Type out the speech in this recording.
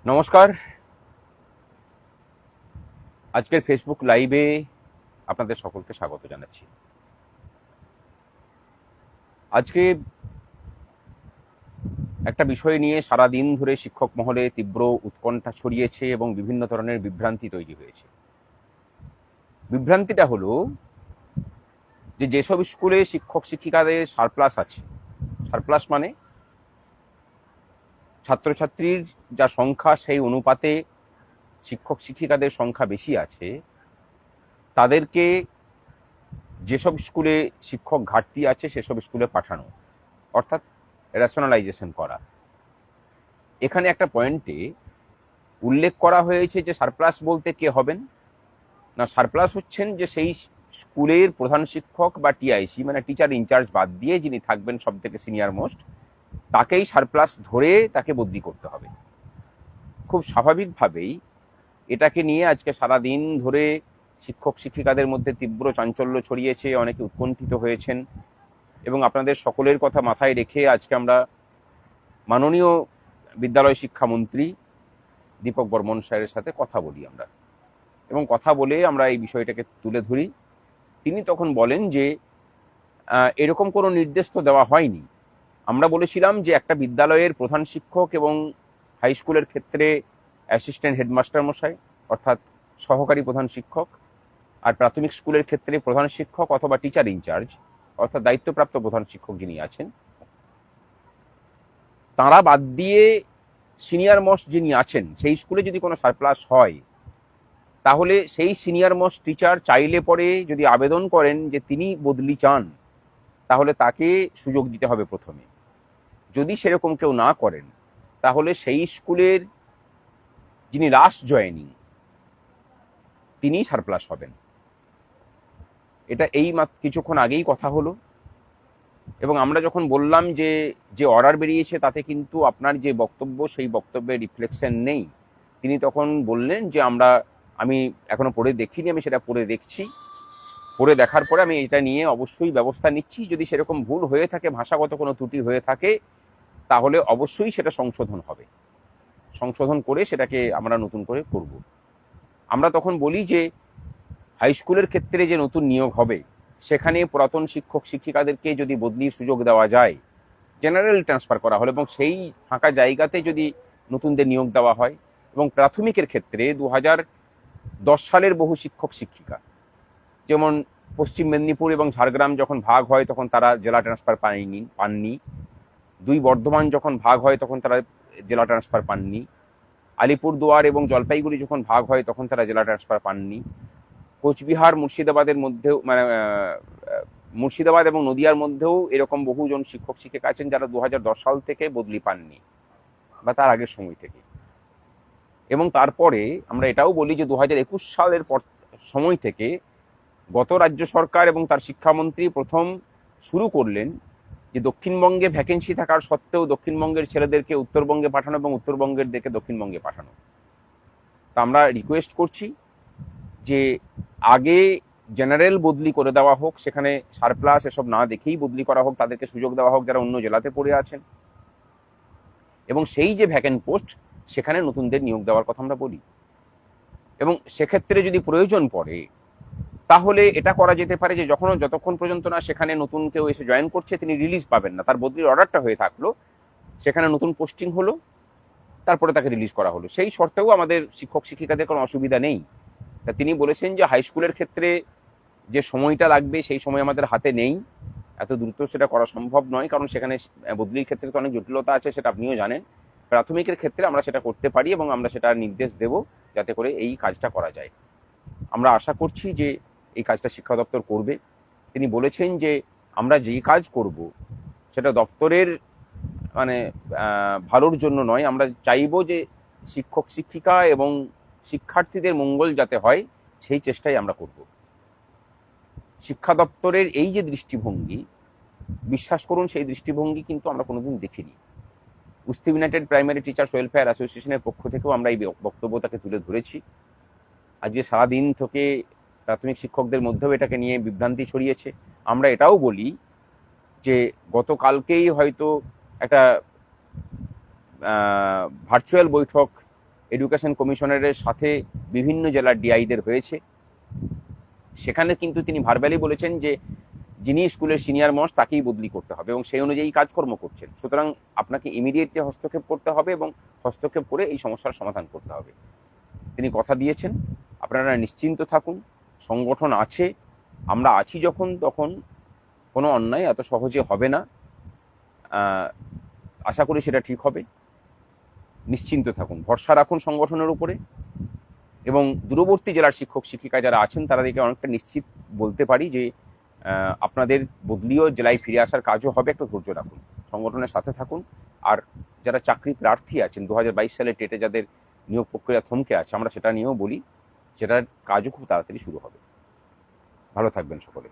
নমস্কার। আজকের ফেসবুক লাইভে আপনাদের সকলকে স্বাগত জানাচ্ছি। আজকে একটা বিষয় নিয়ে সারা দিন ধরে শিক্ষক মহলে তীব্র উৎকণ্ঠা ছড়িয়েছে এবং বিভিন্ন ধরনের বিভ্রান্তি তৈরি হয়েছে। বিভ্রান্তিটা হলো যে যেসব স্কুলে শিক্ষক শিক্ষিকাদের সারপ্লাস আছে, সারপ্লাস মানে ছাত্রছাত্রীর যা সংখ্যা সেই অনুপাতে শিক্ষক শিক্ষিকাদের সংখ্যা বেশি আছে, তাদেরকে যেসব স্কুলে শিক্ষক ঘাটতি আছে সেসব স্কুলে পাঠানো, অর্থাৎ রেশনালাইজেশন করা। এখানে একটা পয়েন্টে উল্লেখ করা হয়েছে যে সারপ্লাস বলতে কে হবেন না, সারপ্লাস হচ্ছেন যে সেই স্কুলের প্রধান শিক্ষক বা টিআইসি মানে টিচার ইনচার্জ বাদ দিয়ে যিনি থাকবেন সব থেকে সিনিয়র মোস্ট, তাকেই সারপ্লাস ধরে তাকে বদলি করতে হবে। খুব স্বাভাবিকভাবেই এটাকে নিয়ে আজকে সারা দিন ধরে শিক্ষক শিক্ষিকাদের মধ্যে তীব্র চাঞ্চল্য ছড়িয়েছে, অনেকে উৎকণ্ঠিত হয়েছেন এবং আপনাদের সকলের কথা মাথায় রেখে আজকে আমরা মাননীয় বিদ্যালয় শিক্ষামন্ত্রী দীপক বর্মন স্যারের সাথে কথা বলি এবং কথা বলে আমরা এই বিষয়টাকে তুলে ধরি। তিনি তখন বলেন যে এরকম কোনো নির্দেশ তো দেওয়া হয়নি। আমরা বলেছিলাম যে একটা বিদ্যালয়ের প্রধান শিক্ষক এবং হাই স্কুলের ক্ষেত্রে অ্যাসিস্ট্যান্ট হেডমাস্টার মশাই অর্থাৎ সহকারী প্রধান শিক্ষক, আর প্রাথমিক স্কুলের ক্ষেত্রে প্রধান শিক্ষক অথবা টিচার ইনচার্জ অর্থাৎ দায়িত্বপ্রাপ্ত প্রধান শিক্ষক যিনি আছেন, তাঁরা বাদ দিয়ে সিনিয়র মোস্ট যিনি আছেন সেই স্কুলে যদি কোনো সারপ্লাস হয়, তাহলে সেই সিনিয়র মোস্ট টিচার চাইলে পরে যদি আবেদন করেন যে তিনি বদলি চান, তাহলে তাকে সুযোগ দিতে হবে প্রথমে। যদি সেরকম কেউ না করেন, তাহলে সেই স্কুলের যিনি লাস্ট জয়েনিং তিনি সারপ্লাস হবেন। এটা এই কিছুক্ষণ আগেই কথা হলো এবং আমরা যখন বললাম যে যে অর্ডার বেরিয়েছে তাতে কিন্তু আপনার যে বক্তব্য সেই বক্তব্যের রিফ্লেকশন নেই, তিনি তখন বললেন যে আমি এখনো পড়ে দেখিনি, আমি সেটা পড়ে দেখছি, পড়ে দেখার পরে আমি এটা নিয়ে অবশ্যই ব্যবস্থা নিচ্ছি। যদি সেরকম ভুল হয়ে থাকে, ভাষাগত কোনো ত্রুটি হয়ে থাকে, তাহলে অবশ্যই সেটা সংশোধন হবে, সংশোধন করে সেটাকে আমরা নতুন করে করব। আমরা তখন বলি যে হাই স্কুলের ক্ষেত্রে যে নতুন নিয়োগ হবে, সেখানে পুরাতন শিক্ষক শিক্ষিকাদেরকে যদি বদলির সুযোগ দেওয়া যায়, জেনারেল ট্রান্সফার করা হলো এবং সেই ফাঁকা জায়গাতে যদি নতুনদের নিয়োগ দেওয়া হয়, এবং প্রাথমিকের ক্ষেত্রে 2010 সালের বহু শিক্ষক শিক্ষিকা, যেমন পশ্চিম মেদিনীপুর এবং ঝাড়গ্রাম যখন ভাগ হয় তখন তারা জেলা ট্রান্সফার পাননি, বর্ধমান যখন ভাগ হয় তখন তারা জেলা ট্রান্সফার পাননি, আলিপুরদুয়ার এবং জলপাইগুড়ি যখন ভাগ হয় তখন তারা জেলা ট্রান্সফার পাননি, কোচবিহার মুর্শিদাবাদের মধ্যেও মুর্শিদাবাদ এবং নদিয়ার মধ্যেও এরকম বহুজন শিক্ষক শিক্ষিকা আছেন যারা 2010 সাল থেকে বদলি পাননি বা তার আগের সময় থেকে। এবং তারপরে আমরা এটাও বলি যে 2021 সালের সময় থেকে গত রাজ্য সরকার এবং তার শিক্ষামন্ত্রী প্রথম শুরু করলেন যে দক্ষিণবঙ্গে ভ্যাকেন্সি থাকার সত্ত্বেও দক্ষিণবঙ্গের ছেলেদেরকে উত্তরবঙ্গে পাঠানো এবং উত্তরবঙ্গের দিকে দক্ষিণবঙ্গে পাঠানো। তা আমরা রিকোয়েস্ট করছি যে আগে জেনারেল বদলি করে দেওয়া হোক, সেখানে সারপ্লাস এসব না দেখেই বদলি করা হোক, তাদেরকে সুযোগ দেওয়া হোক যারা অন্য জেলাতে পড়ে আছেন, এবং সেই যে ভ্যাকেন্ট পোস্ট সেখানে নতুনদের নিয়োগ দেওয়ার কথা আমরা বলি। এবং সেক্ষেত্রে যদি প্রয়োজন পড়ে তাহলে এটা করা যেতে পারে যে যতক্ষণ পর্যন্ত না সেখানে নতুন কেউ এসে জয়েন করছে তিনি রিলিজ পাবেন না, তার বদলির অর্ডারটা হয়ে থাকলো, সেখানে নতুন পোস্টিং হলো, তারপরে তাকে রিলিজ করা হলো, সেই শর্তেও আমাদের শিক্ষক শিক্ষিকাদের কোনো অসুবিধা নেই। তা তিনি বলেছেন যে হাই স্কুলের ক্ষেত্রে যে সময়টা লাগবে সেই সময় আমাদের হাতে নেই, এত দ্রুত সেটা করা সম্ভব নয়, কারণ সেখানে বদলির ক্ষেত্রে তো অনেক জটিলতা আছে, সেটা আপনিও জানেন। প্রাথমিকের ক্ষেত্রে আমরা সেটা করতে পারি এবং আমরা সেটা নির্দেশ দেব যাতে করে এই কাজটা করা যায়। আমরা আশা করছি যে এই কাজটা শিক্ষা দপ্তর করবে। তিনি বলেছেন যে আমরা যেই কাজ করব সেটা দপ্তরের ভালোর জন্য নয়, আমরা চাইবো যে শিক্ষক শিক্ষিকা এবং শিক্ষার্থীদের মঙ্গল যাতে হয় সেই চেষ্টাই আমরা করব। শিক্ষা দপ্তরের এই যে দৃষ্টিভঙ্গি, বিশ্বাস করুন সেই দৃষ্টিভঙ্গি কিন্তু আমরা কোনোদিন দেখিনি। উস্তি ইউনাইটেড প্রাইমারি টিচার্স ওয়েলফেয়ার অ্যাসোসিয়েশনের পক্ষ থেকেও আমরা এই বক্তব্য তাকে তুলে ধরেছি। আজকে সারাদিন থেকে প্রাথমিক শিক্ষকদের মধ্যেও এটাকে নিয়ে বিভ্রান্তি ছড়িয়েছে। আমরা এটাও বলি যে গতকালকেই হয়তো একটা ভার্চুয়াল বৈঠক এডুকেশন কমিশনারের সাথে বিভিন্ন জেলার ডিআইদের হয়েছে। সেখানে কিন্তু তিনি ভার্বালি বলেছেন যে যিনি স্কুলের সিনিয়র মোস্ট তাকেই বদলি করতে হবে এবং সেই অনুযায়ী কাজকর্ম করছেন। সুতরাং আপনাকে ইমিডিয়েটলি হস্তক্ষেপ করতে হবে এবং হস্তক্ষেপ করে এই সমস্যার সমাধান করতে হবে। তিনি কথা দিয়েছেন, আপনারা নিশ্চিন্ত থাকুন, সংগঠন আছে, আমরা আছি যখন, তখন কোনো অন্যায় এত সহজে হবে না। আশা করি সেটা ঠিক হবে। নিশ্চিন্ত থাকুন, ভরসা রাখুন সংগঠনের উপরে এবং দূরবর্তী জেলার শিক্ষক শিক্ষিকা যারা আছেন তাদেরকে অনেকটা নিশ্চিত বলতে পারি যে আপনাদের বদলিও জেলায় ফিরে আসার কাজও হবে। একটু ধৈর্য রাখুন, সংগঠনের সাথে থাকুন। আর যারা চাকরি প্রার্থী আছেন 2022 সালে টেটে যাদের নিয়োগ প্রক্রিয়া থমকে আছে, আমরা সেটা নিয়েও বলি, সেটার কাজও খুব তাড়াতাড়ি শুরু হবে। ভালো থাকবেন সকলে।